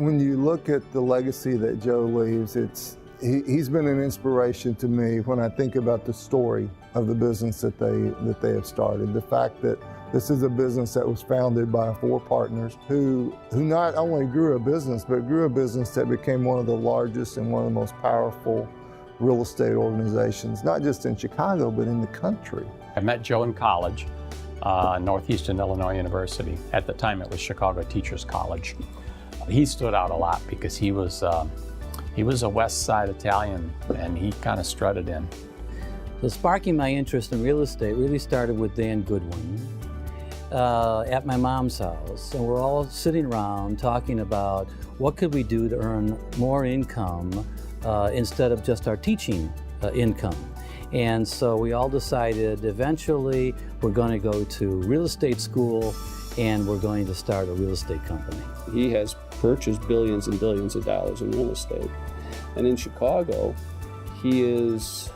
When you look at the legacy that Joe leaves, he's been an inspiration to me when I think about the story of the business that they have started. The fact that this is a business that was founded by 4 partners who not only grew a business, but grew a business that became one of the largest and one of the most powerful real estate organizations, not just in Chicago, but in the country. I met Joe in college, Northeastern Illinois University. At the time, it was Chicago Teachers College. He stood out a lot because he was a West Side Italian, and he kind of strutted in. So sparking my interest in real estate really started with Dan Goodwin at my mom's house. And we're all sitting around talking about what could we do to earn more income instead of just our teaching income. And so we all decided eventually we're going to go to real estate school and we're going to start a real estate company. He has purchased billions and billions of dollars in real estate. And in Chicago, he is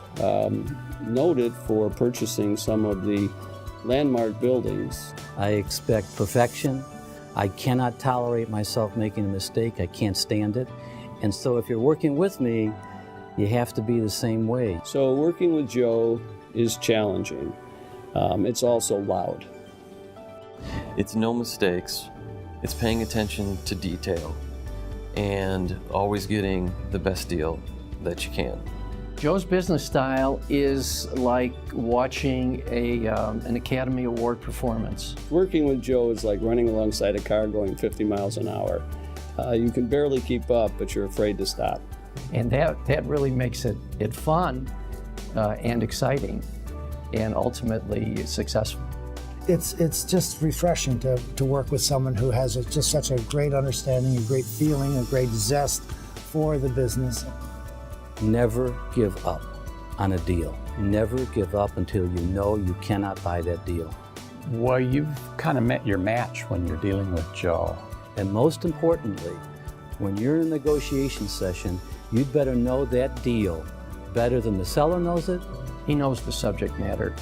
noted for purchasing some of the landmark buildings. I expect perfection. I cannot tolerate myself making a mistake. I can't stand it. And so if you're working with me, you have to be the same way. So working with Joe is challenging. It's also loud. It's no mistakes. It's paying attention to detail and always getting the best deal that you can. Joe's business style is like watching an Academy Award performance. Working with Joe is like running alongside a car going 50 miles an hour. You can barely keep up, but you're afraid to stop. And that really makes it fun and exciting and ultimately successful. It's just refreshing to work with someone who has just such a great understanding, a great feeling, a great zest for the business. Never give up on a deal. Never give up until you know you cannot buy that deal. Well, you've kind of met your match when you're dealing with Joe. And most importantly, when you're in a negotiation session, you'd better know that deal better than the seller knows it. He knows the subject matter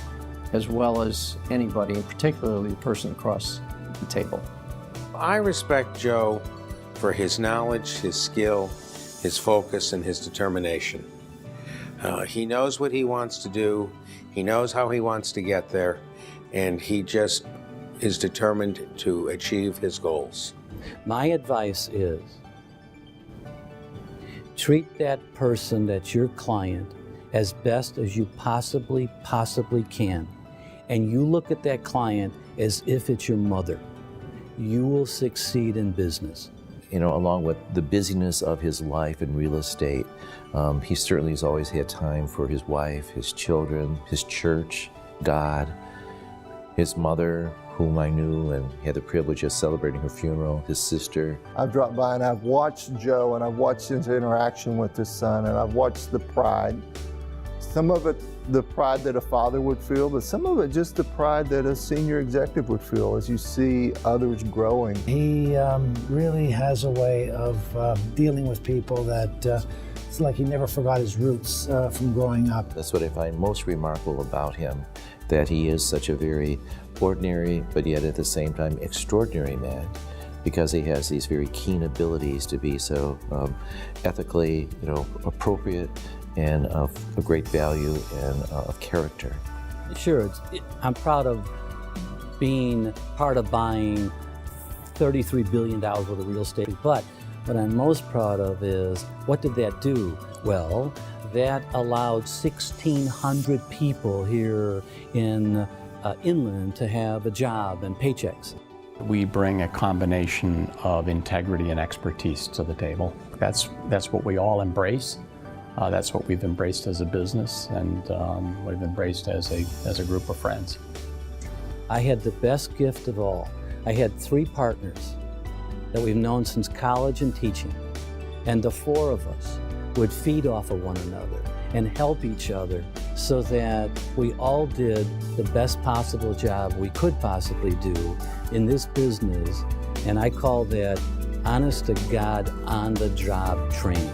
as well as anybody, and particularly the person across the table. I respect Joe for his knowledge, his skill, his focus, and his determination. He knows what he wants to do, he knows how he wants to get there, and he just is determined to achieve his goals. My advice is, treat that person that's your client as best as you possibly can. And you look at that client as if it's your mother. You will succeed in business. You know, along with the busyness of his life in real estate, he certainly has always had time for his wife, his children, his church, God, his mother, whom I knew and had the privilege of celebrating her funeral, his sister. I've dropped by and I've watched Joe and I've watched his interaction with his son and I've watched the pride. Some of it, the pride that a father would feel, but some of it just the pride that a senior executive would feel as you see others growing. He really has a way of dealing with people that it's like he never forgot his roots from growing up. That's what I find most remarkable about him, that he is such a very ordinary, but yet at the same time extraordinary man, because he has these very keen abilities to be so ethically, appropriate and of a great value and of character. Sure, I'm proud of being part of buying $33 billion worth of real estate, but what I'm most proud of is, what did that do? Well, that allowed 1,600 people here in Inland to have a job and paychecks. We bring a combination of integrity and expertise to the table. That's what we all embrace. That's what we've embraced as a business, and we've embraced as a group of friends. I had the best gift of all. I had 3 partners that we've known since college and teaching, and the 4 of us would feed off of one another and help each other so that we all did the best possible job we could possibly do in this business, and I call that honest to God, on the job training.